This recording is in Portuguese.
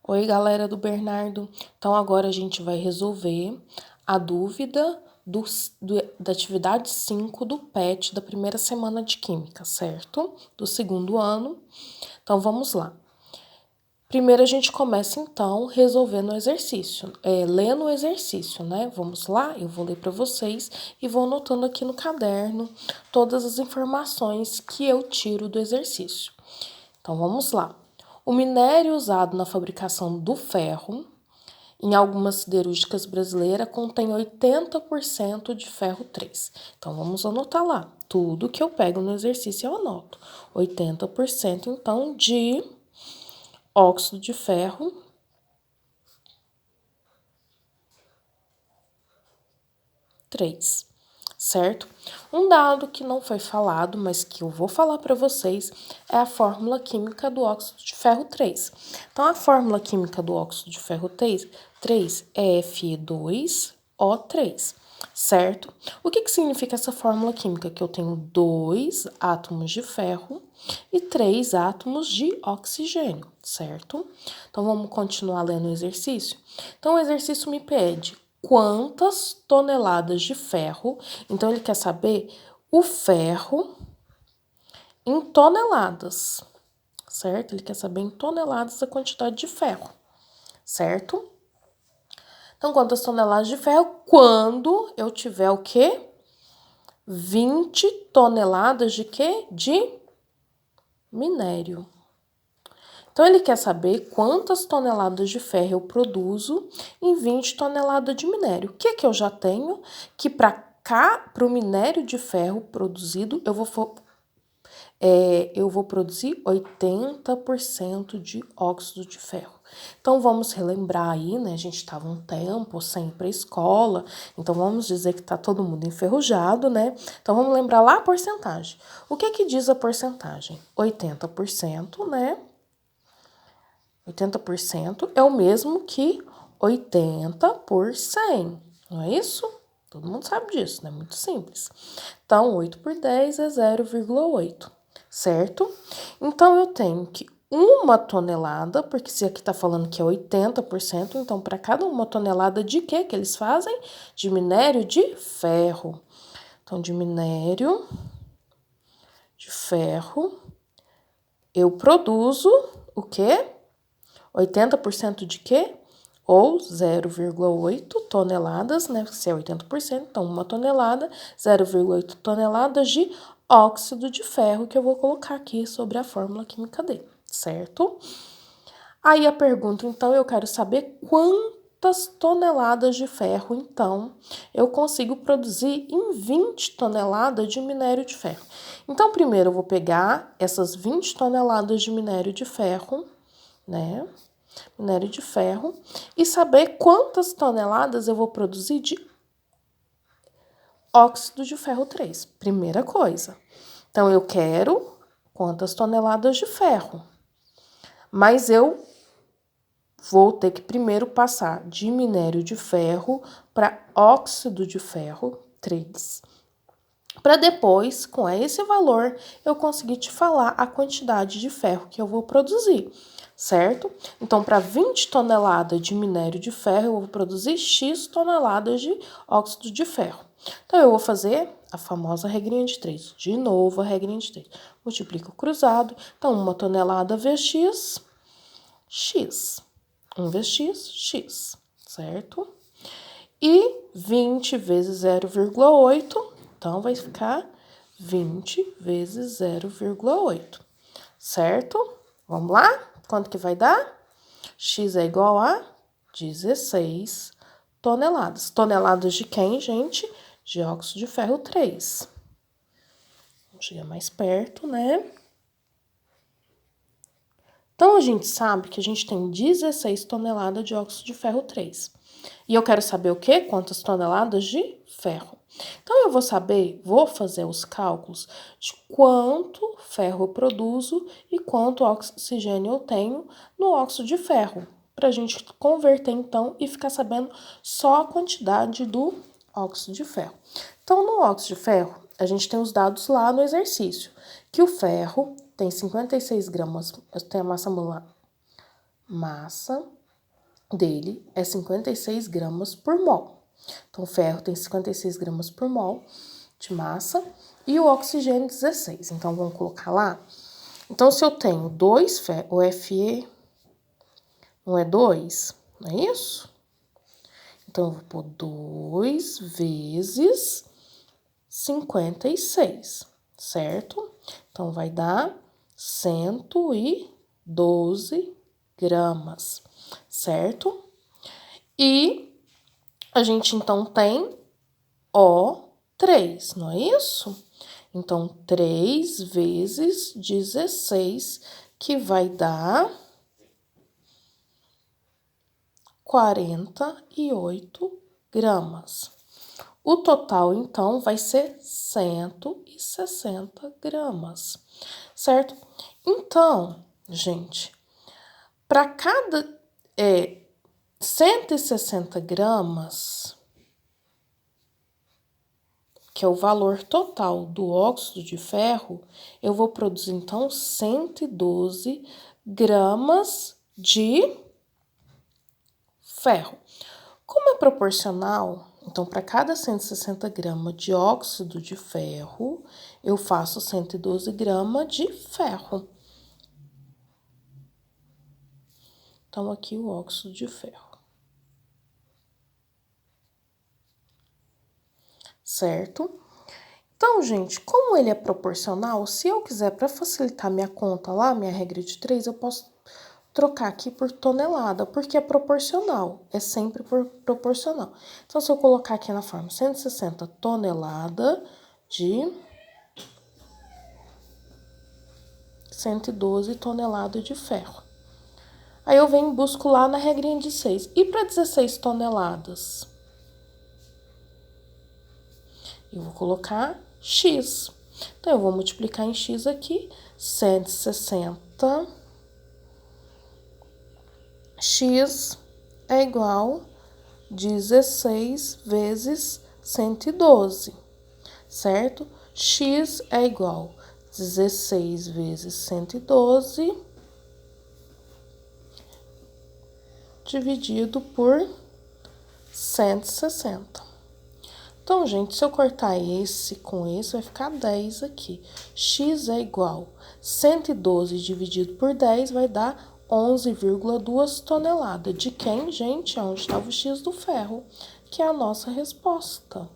Oi, galera do Bernardo. Então, agora a gente vai resolver a dúvida da atividade 5 do PET da primeira semana de Química, certo? Do segundo ano. Então, vamos lá. Primeiro, a gente começa, então, resolvendo o exercício, lendo o exercício, né? Vamos lá? Eu vou ler para vocês e vou anotando aqui no caderno todas as informações que eu tiro do exercício. Então, vamos lá. O minério usado na fabricação do ferro, em algumas siderúrgicas brasileiras, contém 80% de ferro 3. Então, vamos anotar lá. Tudo que eu pego no exercício eu anoto. 80%, então, de óxido de ferro 3, certo? Um dado que não foi falado, mas que eu vou falar para vocês, é a fórmula química do óxido de ferro 3. Então, a fórmula química do óxido de ferro 3 é Fe2O3, certo? O que significa essa fórmula química? Que eu tenho 2 átomos de ferro e 3 átomos de oxigênio, certo? Então, vamos continuar lendo o exercício? Então, o exercício me pede quantas toneladas de ferro. Então, ele quer saber o ferro em toneladas, certo? Ele quer saber em toneladas a quantidade de ferro, certo? Então, quantas toneladas de ferro quando eu tiver o quê? 20 toneladas de quê? De minério. Então, ele quer saber quantas toneladas de ferro eu produzo em 20 toneladas de minério. O que eu já tenho? Que para o minério de ferro produzido, eu vou produzir 80% de óxido de ferro. Então, vamos relembrar aí, né? A gente estava um tempo sem ir para a escola, então vamos dizer que está todo mundo enferrujado, né? Então, vamos lembrar lá a porcentagem. O que diz a porcentagem? 80%, né? 80% é o mesmo que 80 por 100, não é isso? Todo mundo sabe disso, né? Muito simples. Então, 8 por 10 é 0,8, certo? Então, eu tenho que uma tonelada, porque se aqui tá falando que é 80%, então, para cada uma tonelada de quê que eles fazem? De minério de ferro. Então, de minério de ferro, eu produzo o quê? 80% de quê? Ou 0,8 toneladas, né? Se é 80%, então 1 tonelada, 0,8 toneladas de óxido de ferro, que eu vou colocar aqui sobre a fórmula química dele, certo? Aí a pergunta, então, eu quero saber quantas toneladas de ferro, então, eu consigo produzir em 20 toneladas de minério de ferro. Então, primeiro eu vou pegar essas 20 toneladas de minério de ferro, né? Minério de ferro, e saber quantas toneladas eu vou produzir de óxido de ferro 3. Primeira coisa. Então, eu quero quantas toneladas de ferro. Mas eu vou ter que primeiro passar de minério de ferro para óxido de ferro 3. Para depois, com esse valor, eu conseguir te falar a quantidade de ferro que eu vou produzir, certo? Então, para 20 toneladas de minério de ferro, eu vou produzir X toneladas de óxido de ferro. Então, eu vou fazer a famosa regrinha de 3. De novo, a regrinha de 3. Multiplico cruzado. Então, 1 tonelada vezes X, X. 1 vezes X, X, certo? E 20 vezes 0,8, então vai ficar 20 vezes 0,8, certo? Vamos lá? Quanto que vai dar? X é igual a 16 toneladas. Toneladas de quem, gente? De óxido de ferro 3. Vamos chegar mais perto, né? Então, a gente sabe que a gente tem 16 toneladas de óxido de ferro 3. E eu quero saber o quê? Quantas toneladas de ferro. Então, eu vou fazer os cálculos de quanto ferro eu produzo e quanto oxigênio eu tenho no óxido de ferro. Para a gente converter, então, e ficar sabendo só a quantidade do óxido de ferro. Então, no óxido de ferro, a gente tem os dados lá no exercício, que o ferro tem 56 gramas, tem a massa molar. Massa dele é 56 gramas por mol. Então, o ferro tem 56 gramas por mol de massa e o oxigênio 16. Então, vamos colocar lá. Então, se eu tenho 2 ferros, o Fe não é 2, não é isso? Então, eu vou pôr 2 vezes 56, certo? Então, vai dar 112 gramas, certo? E a gente, então, tem O3, não é isso? Então, 3 vezes 16, que vai dar 48 gramas. O total, então, vai ser 160 gramas, certo? Então, gente, para cada 160 gramas, que é o valor total do óxido de ferro, eu vou produzir, então, 112 gramas de ferro. Como é proporcional, então, para cada 160 gramas de óxido de ferro, eu faço 112 gramas de ferro. Então, aqui o óxido de ferro. Certo? Então, gente, como ele é proporcional, se eu quiser, para facilitar minha conta lá, minha regra de 3, eu posso trocar aqui por tonelada, porque é proporcional, é sempre proporcional. Então, se eu colocar aqui na forma 160 tonelada de 112 toneladas de ferro. Aí eu venho e busco lá na regrinha de 6. E para 16 toneladas? Eu vou colocar X. Então, eu vou multiplicar em X aqui, 160. X é igual a 16 vezes 112, certo? X é igual a 16 vezes 112 dividido por 160. Então, gente, se eu cortar esse com esse, vai ficar 10 aqui. X é igual a 112 dividido por 10 vai dar 11,2 toneladas. De quem, gente? Onde estava o X do ferro, que é a nossa resposta.